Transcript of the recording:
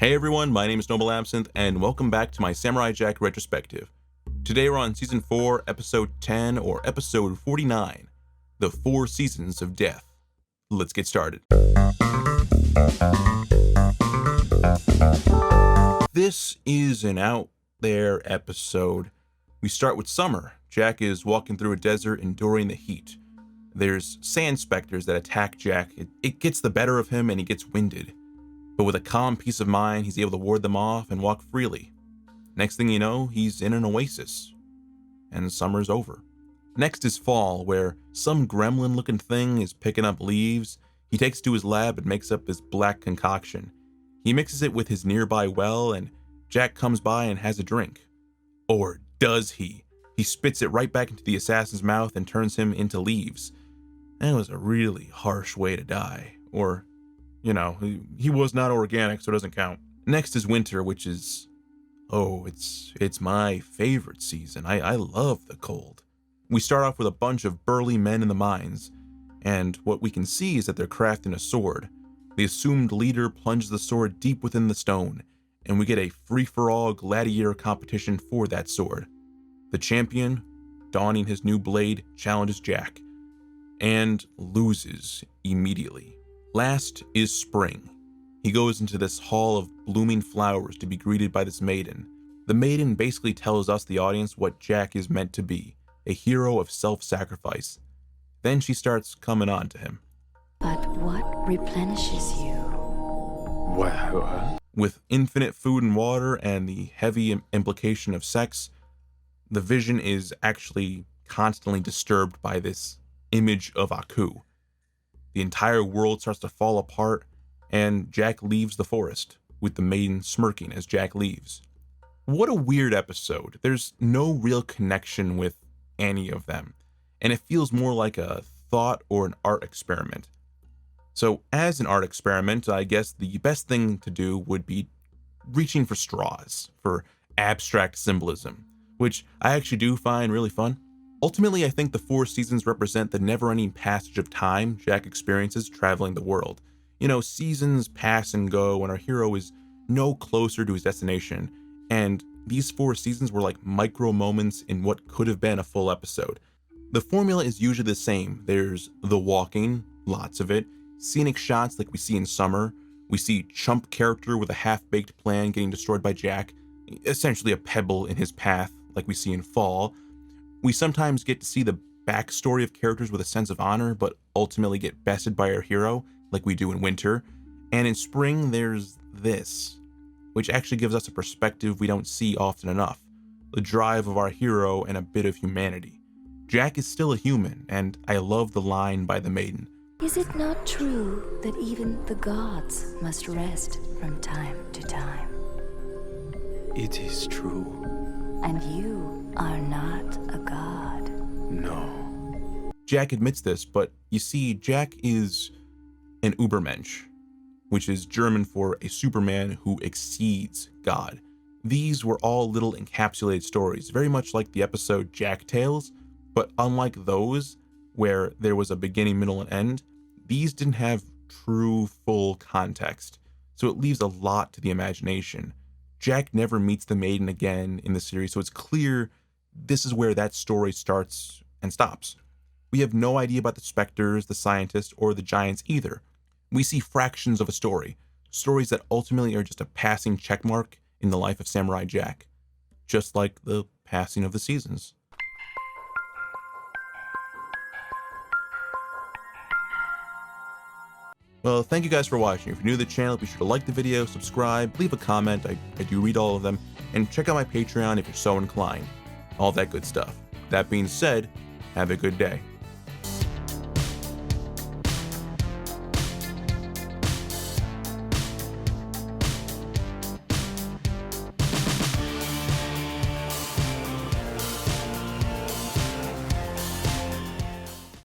Hey everyone, my name is Noble Absinthe, and welcome back to my Samurai Jack retrospective. Today we're on Season 4, Episode 10, or Episode 49, The 4 Seasons of Death. Let's get started. This is an out there episode. We start with summer. Jack is walking through a desert enduring the heat. There's sand specters that attack Jack. It gets the better of him and he gets winded. But with a calm peace of mind, he's able to ward them off and walk freely. Next thing you know, he's in an oasis. And summer's over. Next is fall, where some gremlin-looking thing is picking up leaves. He takes it to his lab and makes up this black concoction. He mixes it with his nearby well, and Jack comes by and has a drink. Or does he? He spits it right back into the assassin's mouth and turns him into leaves. That was a really harsh way to die. Or, you know, he was not organic, so it doesn't count. Next is winter, which is, it's my favorite season. I love the cold. We start off with a bunch of burly men in the mines, and what we can see is that they're crafting a sword. The assumed leader plunges the sword deep within the stone, and we get a free-for-all gladiator competition for that sword. The champion, donning his new blade, challenges Jack, and loses immediately. Last is spring. He goes into this hall of blooming flowers to be greeted by this maiden. The maiden basically tells us, the audience, what Jack is meant to be, a hero of self-sacrifice. Then she starts coming on to him. But what replenishes you? Well, With infinite food and water and the heavy implication of sex, the vision is actually constantly disturbed by this image of Aku. The entire world starts to fall apart, and Jack leaves the forest, with the maiden smirking as Jack leaves. What a weird episode. There's no real connection with any of them, and it feels more like a thought or an art experiment. So as an art experiment, I guess the best thing to do would be reaching for straws, for abstract symbolism, which I actually do find really fun. Ultimately, I think the 4 seasons represent the never-ending passage of time Jack experiences traveling the world. You know, seasons pass and go, and our hero is no closer to his destination, and these 4 seasons were like micro moments in what could have been a full episode. The formula is usually the same. There's the walking, lots of it, scenic shots like we see in summer, we see chump character with a half-baked plan getting destroyed by Jack, essentially a pebble in his path like we see in fall. We sometimes get to see the backstory of characters with a sense of honor, but ultimately get bested by our hero, like we do in winter. And in spring, there's this, which actually gives us a perspective we don't see often enough. The drive of our hero and a bit of humanity. Jack is still a human, and I love the line by the maiden. Is it not true that even the gods must rest from time to time? it is true. And you are not a god. No. Jack admits this, but you see, Jack is an Übermensch, which is German for a Superman who exceeds God. These were all little encapsulated stories, very much like the episode Jack Tales, but unlike those, where there was a beginning, middle, and end, these didn't have true, full context, so it leaves a lot to the imagination. Jack never meets the maiden again in the series, so it's clear this is where that story starts and stops. We have no idea about the specters, the scientists, or the giants either. We see fractions of a story, stories that ultimately are just a passing checkmark in the life of Samurai Jack, just like the passing of the seasons. Well, thank you guys for watching. If you're new to the channel, be sure to like the video, subscribe, leave a comment, I do read all of them, and check out my Patreon if you're so inclined. All that good stuff. That being said, have a good day.